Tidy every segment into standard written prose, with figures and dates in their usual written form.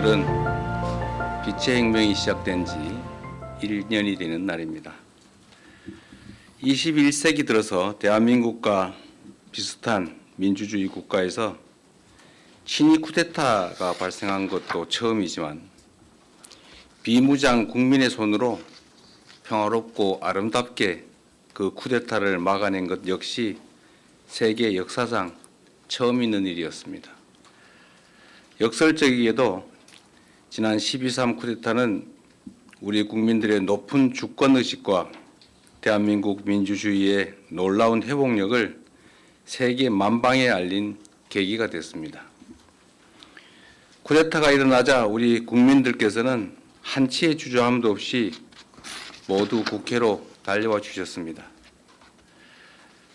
오늘은 빛의 혁명이 시작된 지 1년이 되는 날입니다. 21세기 들어서 대한민국과 비슷한 민주주의 국가에서 친위 쿠데타가 발생한 것도 처음이지만 비무장 국민의 손으로 평화롭고 아름답게 그 쿠데타를 막아낸 것 역시 세계 역사상 처음 있는 일이었습니다. 역설적이게도 지난 12.3 쿠데타는 우리 국민들의 높은 주권의식과 대한민국 민주주의의 놀라운 회복력을 세계 만방에 알린 계기가 됐습니다. 쿠데타가 일어나자 우리 국민들께서는 한치의 주저함도 없이 모두 국회로 달려와 주셨습니다.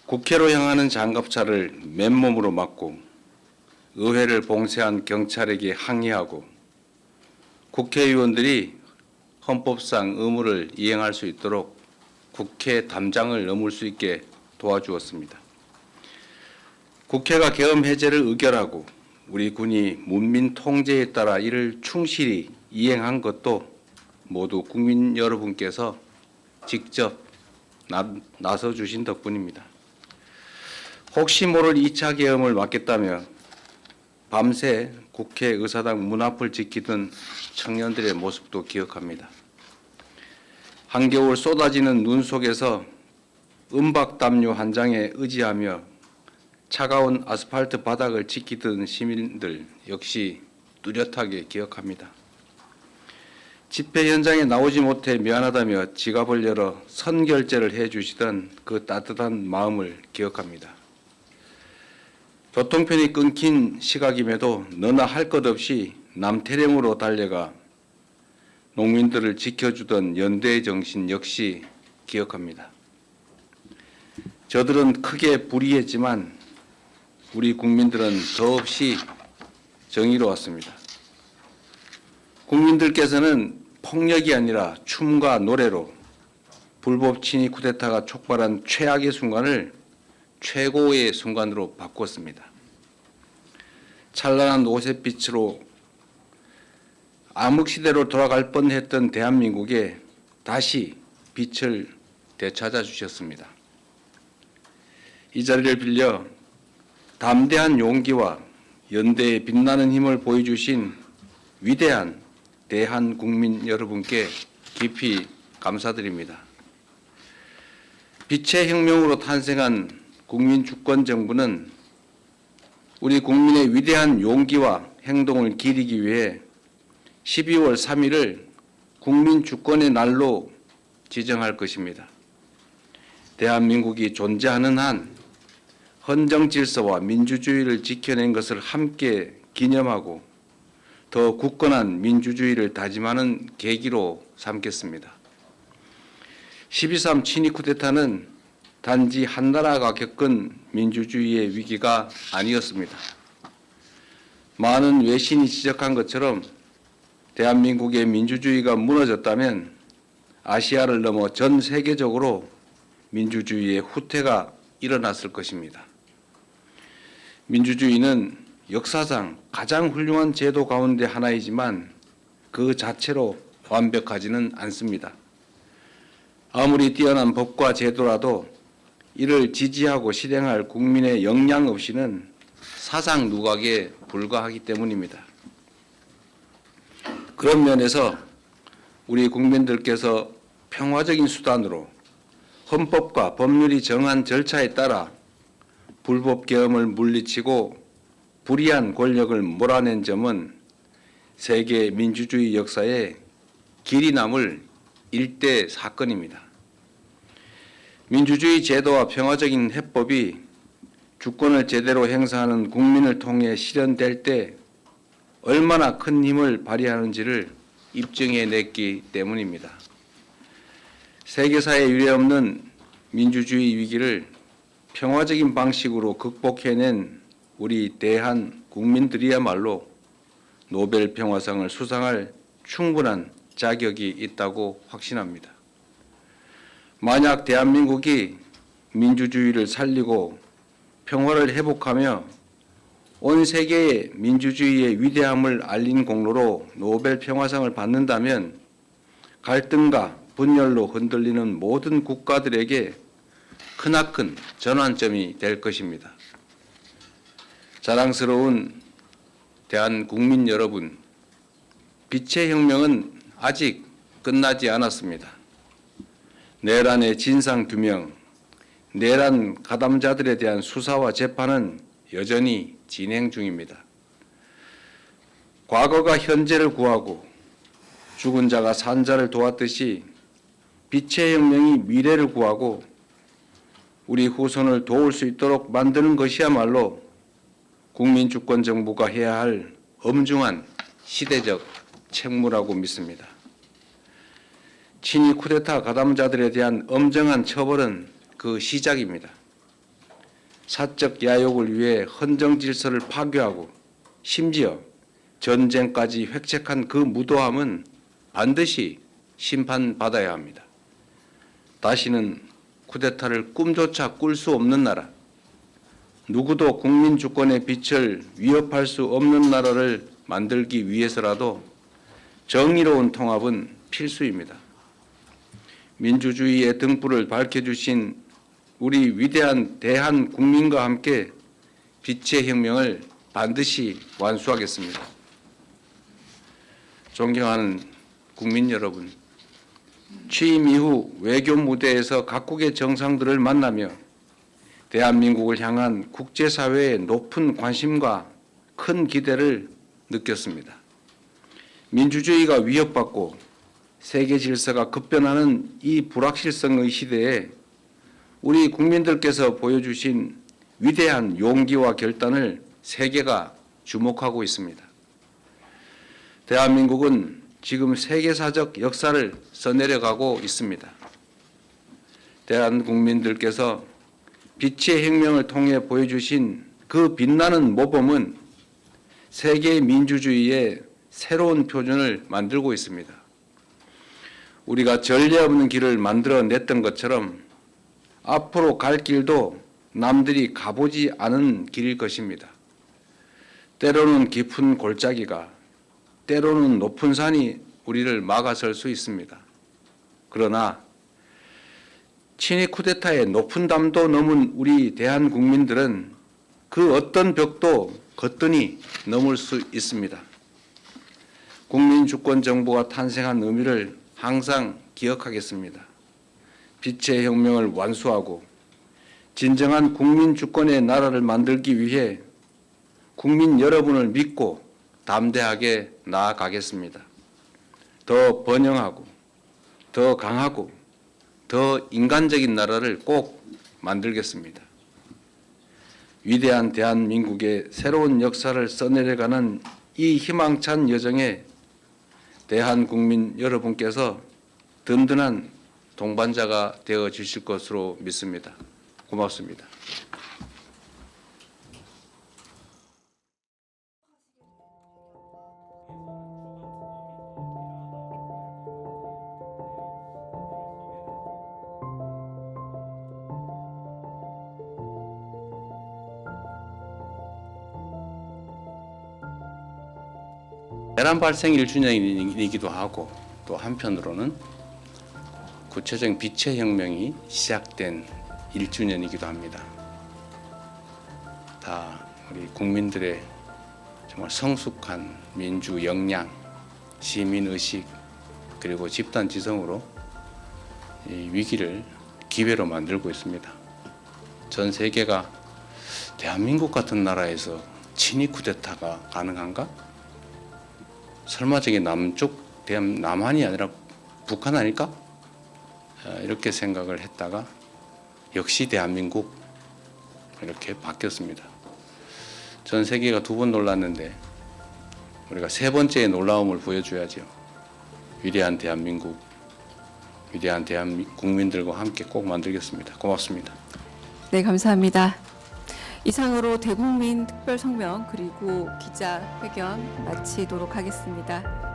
국회로 향하는 장갑차를 맨몸으로 막고 의회를 봉쇄한 경찰에게 항의하고 국회의원들이 헌법상 의무를 이행할 수 있도록 국회 담장을 넘을 수 있게 도와주었습니다. 국회가 계엄 해제를 의결하고 우리 군이 문민 통제에 따라 이를 충실히 이행한 것도 모두 국민 여러분께서 직접 나서 주신 덕분입니다. 혹시 모를 2차 계엄을 막겠다며 밤새 국회 의사당 문 앞을 지키던 청년들의 모습도 기억합니다. 한겨울 쏟아지는 눈 속에서 은박담요 한 장에 의지하며 차가운 아스팔트 바닥을 지키던 시민들 역시 뚜렷하게 기억합니다. 집회 현장에 나오지 못해 미안하다며 지갑을 열어 선결제를 해주시던 그 따뜻한 마음을 기억합니다. 교통편이 끊긴 시각임에도 너나 할 것 없이 남태령으로 달려가 농민들을 지켜주던 연대의 정신 역시 기억합니다. 저들은 크게 불의했지만 우리 국민들은 더없이 정의로웠습니다. 국민들께서는 폭력이 아니라 춤과 노래로 불법 친위 쿠데타가 촉발한 최악의 순간을 최고의 순간으로 바꾸었습니다. 찬란한 오색빛으로 암흑시대로 돌아갈 뻔했던 대한민국에 다시 빛을 되찾아 주셨습니다. 이 자리를 빌려 담대한 용기와 연대의 빛나는 힘을 보여주신 위대한 대한국민 여러분께 깊이 감사드립니다. 빛의 혁명으로 탄생한 국민주권정부는 우리 국민의 위대한 용기와 행동을 기리기 위해 12월 3일을 국민주권의 날로 지정할 것입니다. 대한민국이 존재하는 한 헌정질서와 민주주의를 지켜낸 것을 함께 기념하고 더 굳건한 민주주의를 다짐하는 계기로 삼겠습니다. 12.3 친위 쿠데타는 단지 한 나라가 겪은 민주주의의 위기가 아니었습니다. 많은 외신이 지적한 것처럼 대한민국의 민주주의가 무너졌다면 아시아를 넘어 전 세계적으로 민주주의의 후퇴가 일어났을 것입니다. 민주주의는 역사상 가장 훌륭한 제도 가운데 하나이지만 그 자체로 완벽하지는 않습니다. 아무리 뛰어난 법과 제도라도 이를 지지하고 실행할 국민의 역량 없이는 사상 누각에 불과하기 때문입니다. 그런 면에서 우리 국민들께서 평화적인 수단으로 헌법과 법률이 정한 절차에 따라 불법 계엄을 물리치고 불의한 권력을 몰아낸 점은 세계 민주주의 역사에 길이 남을 일대 사건입니다. 민주주의 제도와 평화적인 해법이 주권을 제대로 행사하는 국민을 통해 실현될 때 얼마나 큰 힘을 발휘하는지를 입증해냈기 때문입니다. 세계사에 유례없는 민주주의 위기를 평화적인 방식으로 극복해낸 우리 대한 국민들이야말로 노벨 평화상을 수상할 충분한 자격이 있다고 확신합니다. 만약 대한민국이 민주주의를 살리고 평화를 회복하며 온 세계에 민주주의의 위대함을 알린 공로로 노벨 평화상을 받는다면 갈등과 분열로 흔들리는 모든 국가들에게 크나큰 전환점이 될 것입니다. 자랑스러운 대한국민 여러분, 빛의 혁명은 아직 끝나지 않았습니다. 내란의 진상규명, 내란 가담자들에 대한 수사와 재판은 여전히 진행 중입니다. 과거가 현재를 구하고 죽은 자가 산 자를 도왔듯이 빛의 혁명이 미래를 구하고 우리 후손을 도울 수 있도록 만드는 것이야말로 국민주권정부가 해야 할 엄중한 시대적 책무라고 믿습니다. 친위 쿠데타 가담자들에 대한 엄정한 처벌은 그 시작입니다. 사적 야욕을 위해 헌정 질서를 파괴하고 심지어 전쟁까지 획책한 그 무도함은 반드시 심판받아야 합니다. 다시는 쿠데타를 꿈조차 꿀 수 없는 나라, 누구도 국민 주권의 빛을 위협할 수 없는 나라를 만들기 위해서라도 정의로운 통합은 필수입니다. 민주주의의 등불을 밝혀주신 우리 위대한 대한 국민과 함께 빛의 혁명을 반드시 완수하겠습니다. 존경하는 국민 여러분, 취임 이후 외교 무대에서 각국의 정상들을 만나며 대한민국을 향한 국제사회의 높은 관심과 큰 기대를 느꼈습니다. 민주주의가 위협받고 세계 질서가 급변하는 이 불확실성의 시대에 우리 국민들께서 보여주신 위대한 용기와 결단을 세계가 주목하고 있습니다. 대한민국은 지금 세계사적 역사를 써내려가고 있습니다. 대한 국민들께서 빛의 혁명을 통해 보여주신 그 빛나는 모범은 세계 민주주의의 새로운 표준을 만들고 있습니다. 우리가 전례 없는 길을 만들어냈던 것처럼 앞으로 갈 길도 남들이 가보지 않은 길일 것입니다. 때로는 깊은 골짜기가, 때로는 높은 산이 우리를 막아설 수 있습니다. 그러나 친위 쿠데타의 높은 담도 넘은 우리 대한국민들은 그 어떤 벽도 거뜬히 넘을 수 있습니다. 국민주권정부가 탄생한 의미를 항상 기억하겠습니다. 빛의 혁명을 완수하고 진정한 국민주권의 나라를 만들기 위해 국민 여러분을 믿고 담대하게 나아가겠습니다. 더 번영하고 더 강하고 더 인간적인 나라를 꼭 만들겠습니다. 위대한 대한민국의 새로운 역사를 써내려가는 이 희망찬 여정에 대한국민 여러분께서 든든한 동반자가 되어 주실 것으로 믿습니다. 고맙습니다. 내란 발생 1주년이기도 하고 또 한편으로는 구체적인 빛의 혁명이 시작된 1주년이기도 합니다. 다 우리 국민들의 정말 성숙한 민주 역량, 시민의식 그리고 집단 지성으로 이 위기를 기회로 만들고 있습니다. 전 세계가 대한민국 같은 나라에서 친위 쿠데타가 가능한가? 설마 저게 남한이 아니라 북한 아닐까? 이렇게 생각을 했다가 역시 대한민국 이렇게 바뀌었습니다. 전 세계가 2번 놀랐는데 우리가 3번째의 놀라움을 보여줘야죠. 위대한 대한민국, 위대한 국민들과 함께 꼭 만들겠습니다. 고맙습니다. 네, 감사합니다. 이상으로 대국민 특별성명 그리고 기자회견 마치도록 하겠습니다.